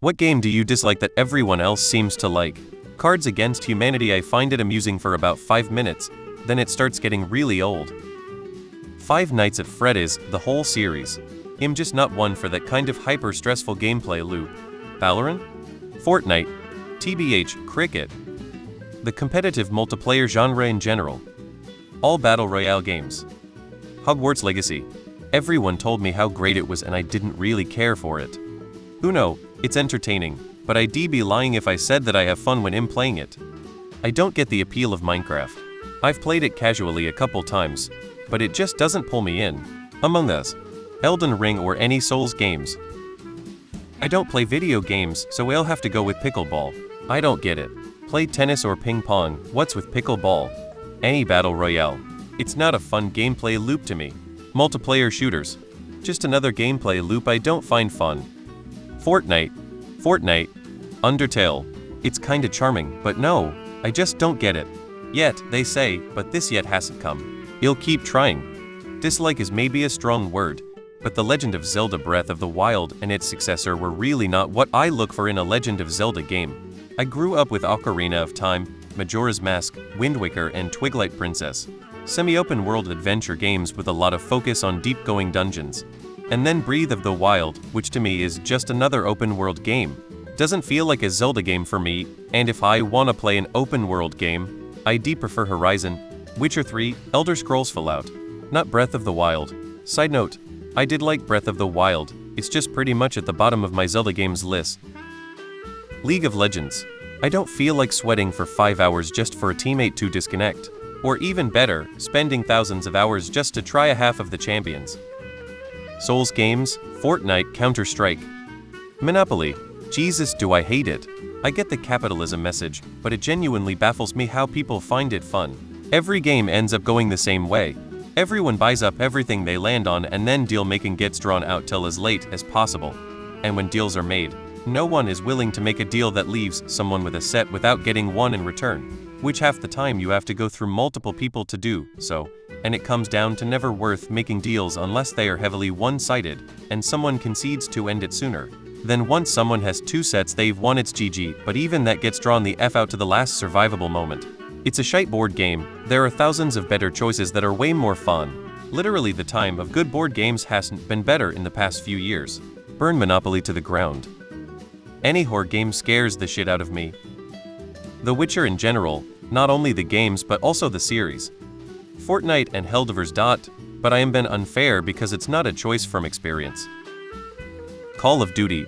What game do you dislike that everyone else seems to like? Cards Against Humanity. I find it amusing for about 5 minutes, then it starts getting really old. Five Nights at Freddy's, the whole series. I'm just not one for that kind of hyper-stressful gameplay loop. Valorant? Fortnite? TBH, Cricket? The competitive multiplayer genre in general. All Battle Royale games. Hogwarts Legacy. Everyone told me how great it was and I didn't really care for it. Uno, it's entertaining, but I'd be lying if I said that I have fun when I'm playing it. I don't get the appeal of Minecraft. I've played it casually a couple times, but it just doesn't pull me in. Among Us, Elden Ring or any Souls games. I don't play video games, so I'll have to go with pickleball. I don't get it. Play tennis or ping pong, what's with pickleball? Any Battle Royale. It's not a fun gameplay loop to me. Multiplayer shooters. Just another gameplay loop I don't find fun. Fortnite. Undertale. It's kinda charming, but no, I just don't get it. Yet, they say, but this yet hasn't come. You'll keep trying. Dislike is maybe a strong word, but The Legend of Zelda Breath of the Wild and its successor were really not what I look for in a Legend of Zelda game. I grew up with Ocarina of Time, Majora's Mask, Wind Waker, and Twilight Princess. Semi-open world adventure games with a lot of focus on deep-going dungeons. And then Breath of the Wild, which to me is just another open-world game. Doesn't feel like a Zelda game for me, and if I wanna play an open-world game, I'd prefer Horizon, Witcher 3, Elder Scrolls Fallout, not Breath of the Wild. Side note, I did like Breath of the Wild, it's just pretty much at the bottom of my Zelda games list. League of Legends. I don't feel like sweating for 5 hours just for a teammate to disconnect. Or even better, spending thousands of hours just to try a half of the champions. Souls games, Fortnite, Counter-Strike. Monopoly. Jesus, do I hate it. I get the capitalism message, but it genuinely baffles me how people find it fun. Every game ends up going the same way. Everyone buys up everything they land on and then deal making gets drawn out till as late as possible. And when deals are made, no one is willing to make a deal that leaves someone with a set without getting one in return, which half the time you have to go through multiple people to do so, and it comes down to never worth making deals unless they are heavily one-sided, and someone concedes to end it sooner. Then once someone has two sets they've won, it's GG, but even that gets drawn the F out to the last survivable moment. It's a shite board game. There are thousands of better choices that are way more fun. Literally the time of good board games hasn't been better in the past few years. Burn Monopoly to the ground. Any horror game scares the shit out of me. The Witcher in general, not only the games but also the series. Fortnite and Helldivers. But I am been unfair because it's not a choice from experience. Call of Duty,